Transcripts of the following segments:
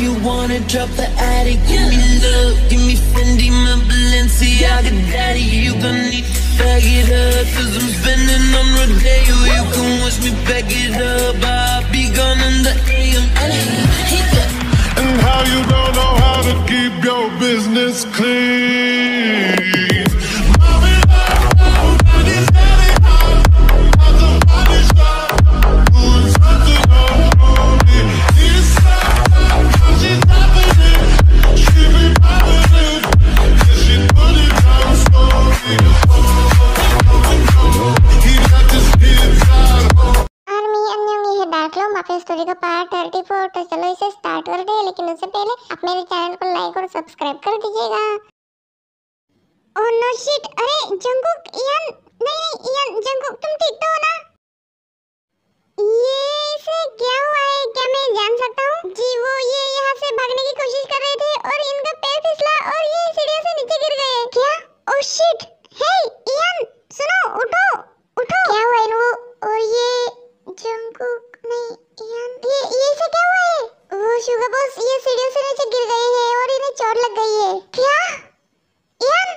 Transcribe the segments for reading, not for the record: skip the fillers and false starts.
you wanna drop the attic. Give me love, give me Fendi, my Balenciaga daddy. You gon' need to bag it up, 'cause I'm spending on Rodeo. You can watch me back it up, I'll be gone in the AM. And how you don't know how to keep your business clean. Story का part 34। तो चलो इसे start करते हैं, लेकिन उससे पहले आप मेरे चैनल को लाइक और सब्सक्राइब कर दीजिएगा। ओह नो शिट, अरे जंगकुक, इयान, नहीं इयान, जंगकुक तुम ठीक तो हो ना? ये इसे क्या हुआ है, क्या मैं जान सकता हूँ? जी वो ये यहाँ से भागने की कोशिश कर रहे थे और इनका पैर फिसला और ये सीढ़ियों से नीचे गिर गए। क्या? ओह शिट, हे इयान सुनो, उठो उठो। क्या हुआ इनको? और ये जंगकुक नहीं इयान, ये से क्या हुआ है? वो शुगर बॉस ये सीढ़ियों से नीचे गिर गए हैं और इन्हें चोट लग गई है। क्या? इयान,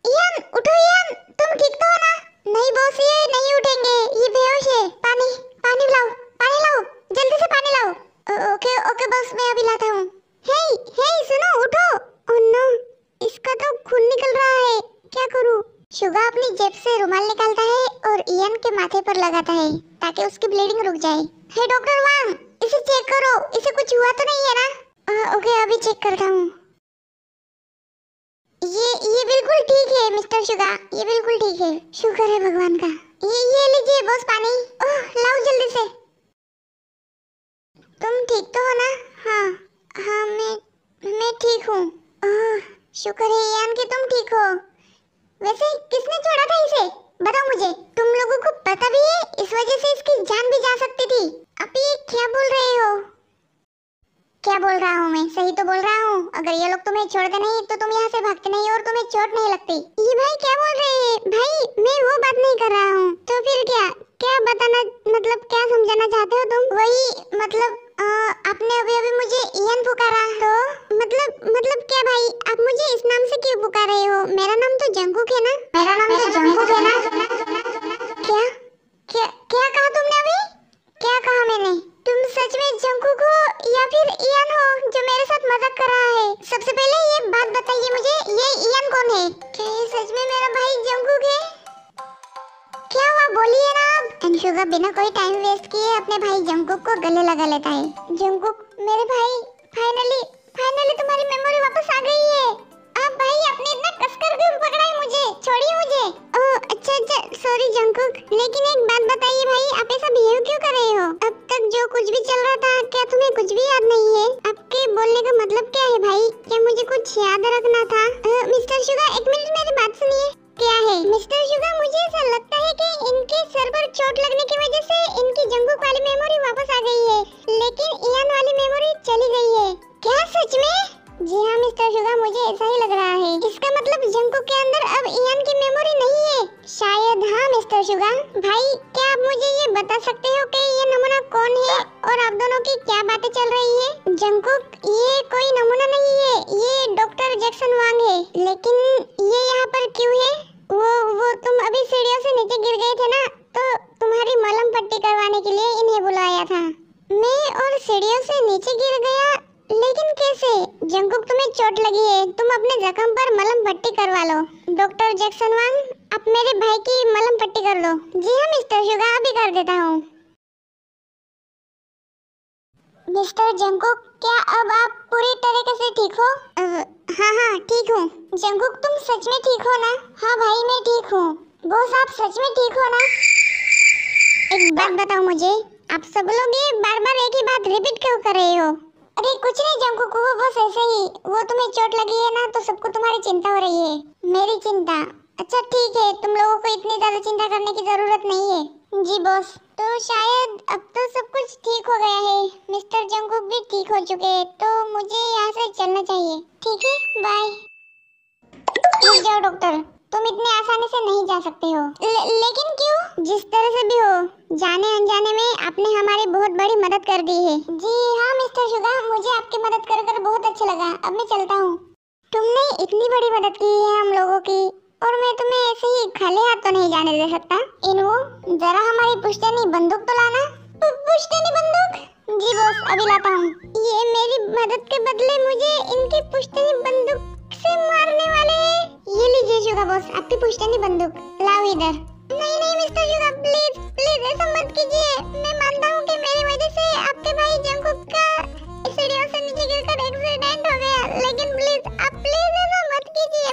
इयान उठो, इयान तुम ठीक तो हो ना? नहीं बॉस ये नहीं उठेंगे, ये बेहोश है। पानी पानी लाओ, पानी लाओ, जल्दी से पानी लाओ। ओके ओके बॉस मैं अभी लाता हूँ। हे हे सुनो उठो। ओह नो, इसका तो खून निकल रहा है, क्या करूँ? शुगा अपनी जेब से रुमाल निकालता है और इयान के माथे पर लगाता है ताकि उसकी ब्लीडिंग रुक जाए। हे डॉक्टर वांग, इसे चेक करो, इसे कुछ हुआ तो नहीं है ना? ओके अभी चेक करता हूँ। ये बिल्कुल ठीक है मिस्टर शुगा, ये बिल्कुल ठीक है, शुक्र है भगवान का। ये लीजिए बॉस पानी। ओह लाओ जल्दी से। तुम ठीक तो हो ना? हाँ हाँ मैं ठीक हूँ। ओह शुक्र है इयान कि तुम ठीक हो। वैसे किसने छोड़ा था इसे, बताओ मुझे। तुम लोगों को पता भी है इस वजह से इसकी जान भी जा सकती थी। अब ये क्या बोल रहे हो? क्या बोल रहा हूँ मैं, सही तो बोल रहा हूँ। अगर ये लोग तुम्हें छोड़ते नहीं तो तुम यहाँ से भागते नहीं और तुम्हें चोट नहीं लगती। ये भाई क्या बोल रहे हैं? भाई मैं वो बात नहीं कर रहा हूँ। तो फिर क्या क्या बताना, मतलब क्या समझाना चाहते हो तुम? वही मतलब आपने अभी अभी मुझे इयान पुकारा, तो मतलब क्या भाई, आप मुझे इस नाम से क्यों पुकार रहे हो? मेरा नाम तो जंगकुक है ना? मेरा नाम तो जंगकुक है ना? क्या क्या क्या कहा तुमने अभी? क्या कहा मैंने? तुम सच में जंगकुक हो या फिर इयान हो जो मेरे साथ मजाक कर रहा है? सबसे पहले ये बात बताइए मुझे, ये इयान कौन है? क्या ये सच में मेरा भाई जंगकुक है? क्या हुआ बोलिए ना आप। एनशुगा बिना कोई टाइम वेस्ट किए अपने भाई जंगकुक को गले लगा लेता है। जंगकुक मेरे भाई, फाइनली तुम्हारी मेमोरी वापस आ गई है। आप भाई आपने इतना कसकर क्यों पकड़ा है मुझे? छोड़िए मुझे। ओह अच्छा सॉरी जंगकुक, लेकिन एक बात बताइए भाई, आप ऐसा बिहेव क्यों कर रहे हो? अब तक जो कुछ भी चल रहा था क्या तुम्हें कुछ भी याद नहीं है? आपके बोलने का मतलब क्या है भाई? क्या मुझे कुछ याद रखना था? मिस्टर शुगा एक मिनट मेरी बात सुनिए। क्या है मिस्टर शुगा, मुझे ऐसा लगता है कि इनके सर पर चोट लगने की वजह से इनकी जंगकुक वाली मेमोरी वापस आ गई है, लेकिन इयान वाली मेमोरी चली गई है। क्या सच में? जी हाँ मिस्टर शुगा, मुझे ऐसा ही लग रहा है। इसका मतलब जंगकुक के अंदर अब इयान की मेमोरी नहीं है? शायद हाँ मिस्टर शुगा। भाई क्या आप मुझे ये बता सकते हो कि ये नमूना कौन है और आप दोनों की क्या बातें चल रही है? जंगकुक ये कोई नमूना नहीं है, ये डॉक्टर जैक्सन वांग है। लेकिन ये यहाँ पर क्यों है? वो तुम अभी सीढ़ियों से नीचे गिर गए थे ना, तो तुम्हारी मलहम पट्टी करवाने के लिए इन्हें बुलाया था। मैं और सीढ़ियों से नीचे गिर गया, लेकिन कैसे? जंगकुक तुम्हें चोट लगी है, तुम अपने जख्म पर मलहम पट्टी करवा लो। डॉक्टर जैक्सन वांग आप मेरे भाई की मलहम पट्टी कर लो। जी हाँ मिस्टर शुगा, अभी कर देता हूँ। मिस्टर जंगकुक क्या अब आप पूरी तरीके से ठीक हो? हाँ ठीक हूँ। जंगकुक तुम सच में ठीक हो ना? हाँ भाई मैं ठीक हूँ। बॉस आप सच में ठीक हो ना? एक बात बताओ मुझे, आप सब लोग ये बार बार एक ही बात रिपीट क्यों कर रहे हो? अरे कुछ नहीं जंगकुक, वो बस ऐसे ही। वो तुम्हें चोट लगी है ना, तो सबको तुम्हारी चिंता हो रही है। मेरी चिंता? अच्छा ठीक है, तुम लोगों को इतनी ज्यादा चिंता करने की जरूरत नहीं है। जी बॉस, तो शायद अब तो सब कुछ ठीक हो गया है, मिस्टर जंगकुक भी ठीक हो चुके हैं, तो मुझे यहाँ से चलना चाहिए। ठीक है बाय। रुक जाओ डॉक्टर, तुम इतने आसानी से नहीं जा सकते हो। लेकिन क्यों? जिस तरह से भी हो, जाने अनजाने में आपने हमारी बहुत बहुत बड़ी मदद कर दी है। जी हाँ मिस्टर शुगा, मुझे आपकी मदद कर बहुत अच्छा लगा। अब मैं चलता हूँ। तुमने इतनी बड़ी मदद की है हम लोगों की, और मैं तुम्हें ऐसे ही खाली हाथ तो नहीं जाने दे सकता। इनको जरा हमारी पुश्तैनी बंदूक तो लाना। पुश्तैनी बंदूक? जी बॉस, अभी लाता हूँ। ये मेरी मदद के बदले मुझे इनकी पुश्तैनी बंदूक से मारने वाले हैं। ये लीजिए शुगा बॉस, आपकी पुश्तैनी बंदूक। लाओ इधर। नहीं नहीं मिस्टर शुगा, प्लीज प्लीज ऐसा मत कीजिए। मैं मानता हूँ कि मेरी वजह से आपके भाई जंगकुक का सीढ़ियों से नीचे गिरकर एक्सीडेंट हो गया, लेकिन प्लीज आप प्लीज ऐसा मत कीजिए।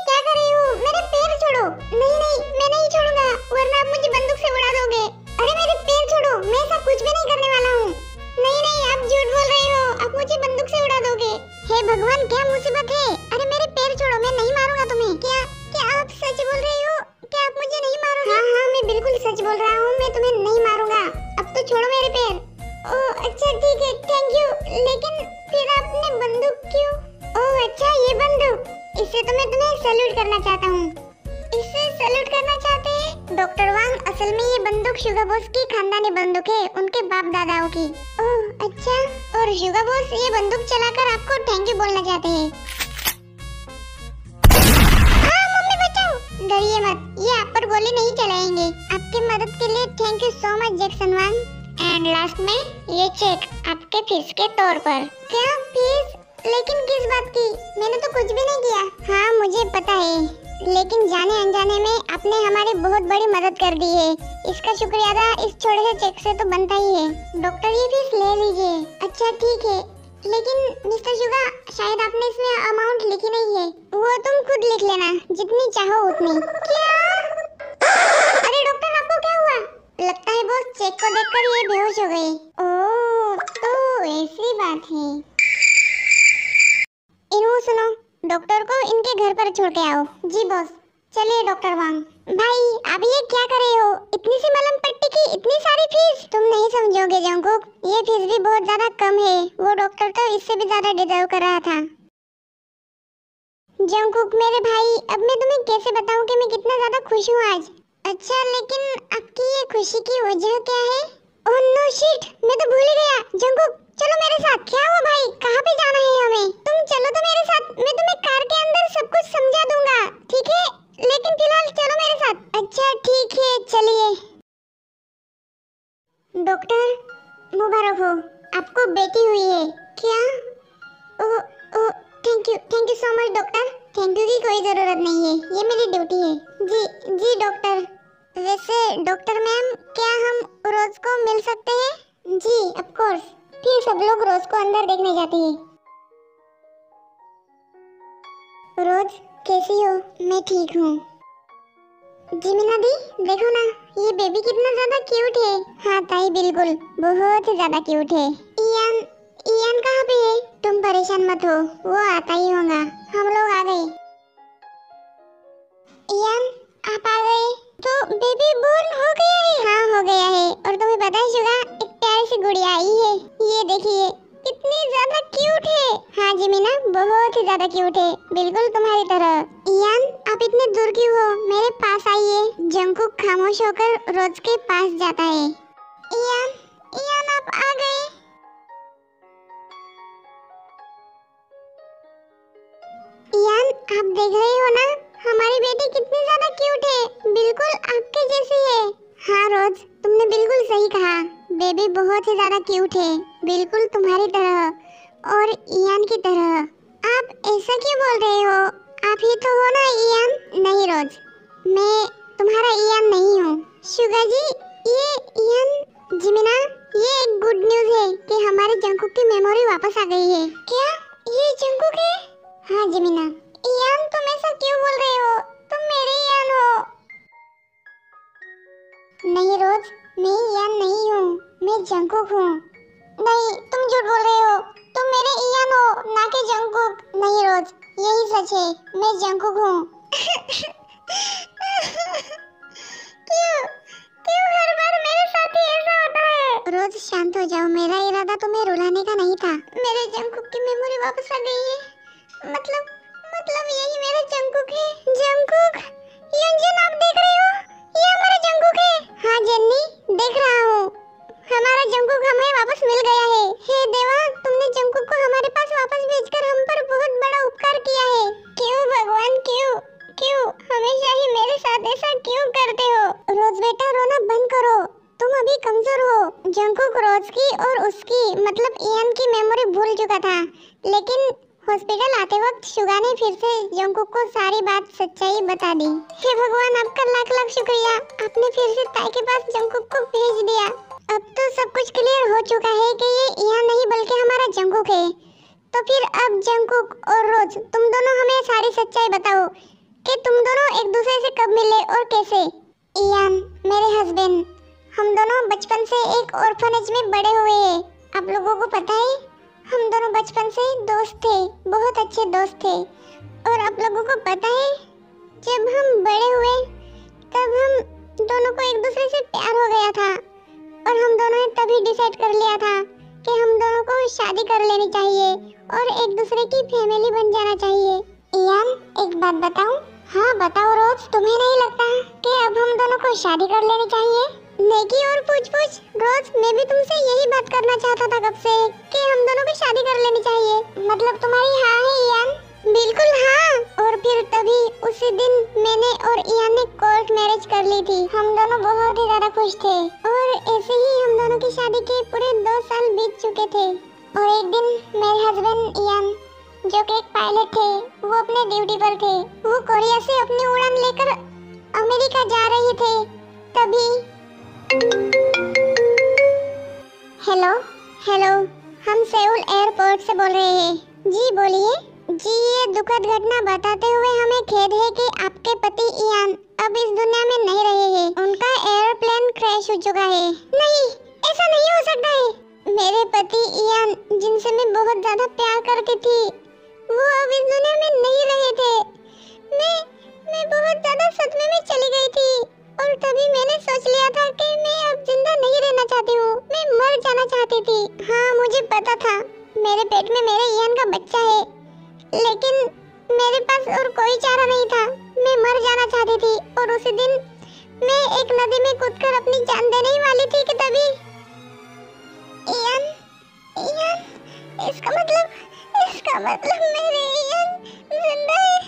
क्या कर रही हूँ? मेरे पैर छोड़ो। नहीं नहीं, मैं नहीं छोड़ूंगा, वरना आप मुझे बंदूक से उड़ा दोगे। अरे मेरे पैर छोड़ो, मैं ऐसा कुछ भी नहीं करने वाला हूँ। नहीं नहीं, आप झूठ बोल रही हो, आप मुझे बंदूक से उड़ा दोगे। हे भगवान, क्या मुसीबत है। अरे मेरे पैर छोड़ो, मैं नहीं मारूंगा तुम्हें। क्या क्या आप सच बोल रही हो? क्या आप मुझे नहीं मारोगे? हाँ हाँ, मैं बिल्कुल सच बोल रहा हूँ, मैं तुम्हें नहीं मारूंगा। अब तो छोड़ो मेरे पैर। ओह अच्छा ठीक है, थैंक यू। लेकिन फिर आपने बंदूक क्यों? ओह अच्छा, ये बंदूक, इससे तो मैं तुम्हें सैल्यूट करना चाहता हूँ। इससे सैल्यूट करना चाहते हैं? डॉक्टर वांग, असल में ये बंदूक शुगा बॉस की खानदानी बंदूक है, उनके बाप दादाओं की। ओह अच्छा, और शुगा बॉस ये बंदूक चलाकर आपको थैंक यू बोलना चाहते हैं। हाँ मम्मी, बचाओ। डरिए मत, ये आप पर गोली नहीं चलाएंगे। आपकी मदद के लिए thank you so much Jackson Wang. And last में ये चेक आपके फीस के तौर पर। क्या फीस? लेकिन किस बात की? मैंने तो कुछ भी नहीं किया। हाँ मुझे पता है, लेकिन जाने अनजाने में आपने हमारी बहुत बड़ी मदद कर दी है। इसका शुक्रिया अदा इस छोटे से चेक से तो बनता ही है। डॉक्टर ये फीस ले लीजिए। अच्छा ठीक है, लेकिन मिस्टर शुगा, शायद आपने इसमें अमाउंट लिखी नहीं है। वो तुम खुद लिख लेना, जितनी चाहो उतनी। क्या? अरे डॉक्टर, आपको क्या हुआ? लगता है बॉस चेक को देखकर ये बेहोश हो गए। ओह तो ऐसी बात है। इनको सुनो, डॉक्टर को इनके घर पर छोड़ के आओ। जी बॉस। चलिए डॉक्टर वांग। भाई आप ये क्या कर रहे हो? इतनी सी मलहम पट्टी की इतनी सारी फीस? तुम नहीं समझोगे जंगकुक, ये फीस भी बहुत ज्यादा कम है। वो डॉक्टर तो इससे भी ज्यादा डिजर्व कर रहा था। जंगकुक मेरे भाई, अब मैं तुम्हें कैसे बताऊं कि मैं कितना ज्यादा खुश हूँ आज। अच्छा, लेकिन आपकी ये खुशी की वजह क्या है? ओह नो शिट, मैं तो भूल ही गया। जंगकुक चलो मेरे साथ। क्या हुआ भाई, कहाँ पे जाना है हमें? तुम चलो तो मेरे साथ, मैं तुम्हें कार के अंदर सब कुछ समझा दूंगा, ठीक है? लेकिन फिलहाल चलो मेरे साथ। अच्छा ठीक है, चलिए। डॉक्टर मुबारक हो, आपको बेटी हुई है। क्या? Oh oh, thank you so much doctor. Thank you की कोई जरूरत नहीं है, ये मेरी ड्यूटी है। जी जी डॉक्टर। वैसे डॉक्टर मैम, क्या हम रोज को मिल सकते हैं? जी ऑफ कोर्स। फिर सब लोग रोज को अंदर देखने जाते हैं। रोज कैसी हो? मैं ठीक हूँ। जिमिना दी देखो ना, ये बेबी कितना ज्यादा क्यूट है। हाँ ताई, बिल्कुल बहुत ही ज्यादा क्यूट है। इयान कहाँ पे है? तुम परेशान मत हो, वो आता ही होगा। हम लोग आ गए। इयान आप आ गए? तो बेबी बोर्न हो गया है? हाँ हो गया है। और तुम्हें पता है शुगा, एक प्यारी सी गुड़िया आई है। ये देखिए कितनी ज्यादा क्यूट है। हाँ जिमिना, बहुत ही ज्यादा क्यूट है, बिल्कुल तुम्हारी तरह। इयान आप इतने दूर क्यों हो? मेरे पास आइए। जंगकुक खामोश होकर रोज के पास जाता है। इयान आप आ गए? इयान आप देख रहे हो ना, हमारी बेटी कितनी ज्यादा क्यूट है, बिल्कुल आपके जैसी है। हाँ रोज, तुमने बिल्कुल सही कहा, बेबी बहुत ही ज्यादा क्यूट है, बिल्कुल तुम्हारी तरह और इयान की तरह। आप ऐसा क्यों बोल रहे हो? आप ही तो हो ना इयान? नहीं रोज, मैं तुम्हारा इयान नहीं हूँ। शुगा जी, ये इयान। जिमिना, ये एक गुड न्यूज है कि हमारे जंगकुक की मेमोरी वापस आ गई है। क्या ये जंगकुक है? हाँ जिमिना। इयान तुम ऐसा क्यों बोल रहे हो? तुम मेरे इयान हो। नहीं रोज, मैं इयान नहीं हूँ, मैं जंगकुक हूँ। नहीं, तुम झूठ बोल रहे हो, तुम मेरे इयान हो, ना कि जंगकुक। नहीं रोज, यही सच है, मैं जंगकुक हूँ। क्यों हर बार मेरे साथ ही ऐसा होता है? रोज शांत हो जाओ, मेरा इरादा तुम्हें रुलाने का नहीं था। मेरे जंगकुक की मेमोरी वापस आ गई है। मतलब यही मेरा जंगकुक है। जंगकुक, यंजन आप देख रहे हो? ये हमारा जंगकुक है। हाँ जेन्नी, देख रहा हूँ। हमारा जंगकुक हमें तुम अभी कमजोर हो। जंगकुक रोज की और उसकी मतलब इयान की मेमोरी भूल चुका था, लेकिन हॉस्पिटल आते वक्त शुगा ने फिर से जंगकुक को सारी बात सच्चाई बता दी। हे भगवान, आपका लाख लाख शुक्रिया, आपने फिर से ताई के पास जंगकुक को भेज दिया। अब तो सब कुछ क्लियर हो चुका है कि ये इयान नहीं बल्कि हमारा जंगकुक है। तो फिर अब जंगकुक और रोज, तुम दोनों हमें सारी सच्चाई बताओ कि तुम दोनों एक दूसरे से कब मिले और कैसे। इयान मेरे हस्बैंड, हम दोनों बचपन से एक ऑर्फनेज में बड़े हुए हैं। आप लोगों को पता है, हम दोनों बचपन से दोस्त थे, बहुत अच्छे दोस्त थे। और आप लोगों को पता है, जब हम बड़े हुए तब हम दोनों को एक दूसरे से प्यार हो गया था और हम दोनों ने तभी डिसाइड कर लिया था कि हम दोनों को शादी कर लेनी चाहिए और एक दूसरे की फैमिली बन जाना चाहिए। इयान, एक बात बताऊं? हाँ बताओ रोज, तुम्हें नहीं लगता कि अब हम दोनों को शादी कर लेनी चाहिए? नेकी और पूछ रोज, मैं भी तुमसे यही बात करना चाहता था कब से कि हम दोनों को शादी कर लेनी चाहिए। मतलब तुम्हारी हाँ है इयान? बिल्कुल हाँ। और फिर तभी उसी दिन मैंने और इयान ने कोर्ट मैरिज कर ली थी। हम दोनों बहुत ही ज्यादा खुश थे और ऐसे ही हम दोनों की शादी के पूरे 2 साल बीत चुके थे। और एक दिन मेरे हस्बैंड इयान, जो कि एक पायलट थे, वो अपने ड्यूटी पर थे। वो कोरिया से अपनी उड़ान लेकर अमेरिका जा रहे थे। तभी हेलो, हम सेउल एयरपोर्ट से बोल रहे हैं। जी बोलिए। जी, ये दुखद घटना बताते हुए हमें खेद है कि आपके पति इयान अब इस दुनिया में नहीं रहे हैं। उनका एयरप्लेन क्रैश हो चुका है। नहीं, ऐसा नहीं हो सकता है। मेरे पति इयान, जिनसे मैं बहुत ज्यादा प्यार करती थी, वो अब इस दुनिया में नहीं रहे थे। मैं बहुत ज्यादा सदमे में चली गई थी और तभी मैंने सोच लिया था कि मैं अब जिंदा नहीं रहना चाहती हूँ, मैं मर जाना चाहती थी। हाँ, मुझे पता था मेरे पेट में मेरे इयान का बच्चा है, लेकिन मेरे पास और कोई चारा नहीं था। मैं मर जाना चाहती थी और उसी दिन मैं एक नदी में कूदकर अपनी जान देने ही वाली थी कि तभी इयान, इसका मतलब मेरे इयान जिंदा है,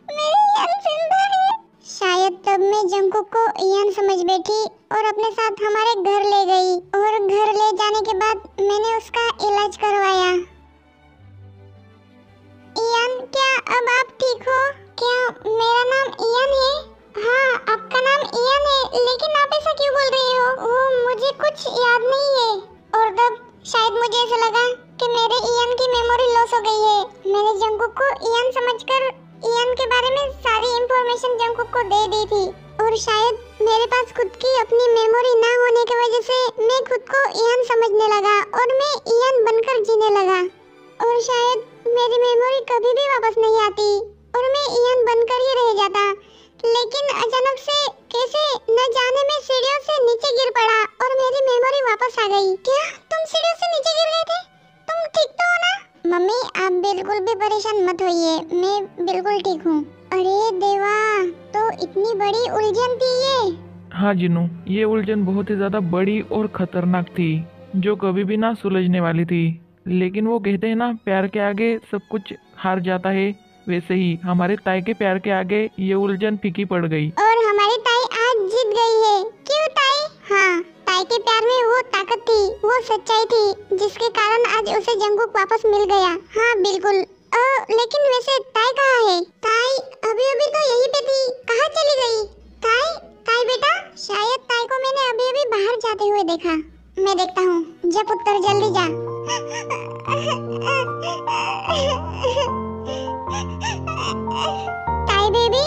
मेरे इयान जिंदा है। शायद तब मैं जंगकुक को इयान समझ बैठी और अपने साथ हमारे घर ले गई और घर ले जाने के बाद मैंने उसका इलाज करवाया। इयान, क्या अब आप ठीक हो? क्या मेरा नाम इयान है? हाँ, आपका नाम इयान है, लेकिन आप ऐसा क्यों बोल रहे हो? वो मुझे कुछ याद नहीं है। और तब शायद मुझे ऐसा लगा कि मेरे इयान की मेमोरी लॉस हो गई है। मैंने जंगकुक को इयान समझकर इयान के बारे में सारी इंफॉर्मेशन जंगकुक को दे दी थी और शायद मेरे पास खुद की अपनी मेमोरी ना होने की वजह से मैं खुद को इयान समझने लगा और मैं इयान बनकर जीने लगा। और शायद मेरी मेमोरी कभी भी वापस नहीं आती और मैं इयान बनकर ही रह जाता। लेकिन अचानक से कैसे न जाने में सीढ़ियों से नीचे गिर पड़ा और मेरी मेमोरी वापस आ गई। क्या तुम सीढ़ियों से नीचे गिर गए थे? तुम ठीक तो हो ना? मम्मी, आप बिल्कुल भी परेशान मत होइए, मैं बिल्कुल ठीक हूँ। अरे देवा, तो इतनी बड़ी उलझन थी ये? हाँ जिनू, ये उलझन बहुत ही ज्यादा बड़ी और खतरनाक थी, जो कभी भी ना सुलझने वाली थी। लेकिन वो कहते हैं ना, प्यार के आगे सब कुछ हार जाता है, वैसे ही हमारे ताई के प्यार के आगे ये उलझन फीकी पड़ गई। और हमारी ताई आज जीत गई है। क्यों ताई? हाँ, ताई के प्यार में वो ताकत थी, वो सच्चाई थी, जिसके कारण आज उसे जंगकुक वापस मिल गया। हाँ बिल्कुल। लेकिन वैसे ताई कहाँ है? ताई अभी तो यहीं पे थी, कहाँ चली गई? ताई बेटा, शायद ताई को मैंने अभी बाहर जाते हुए देखा। मैं देखता हूँ, जा पुत्र जल्दी जा। ताई बेबी।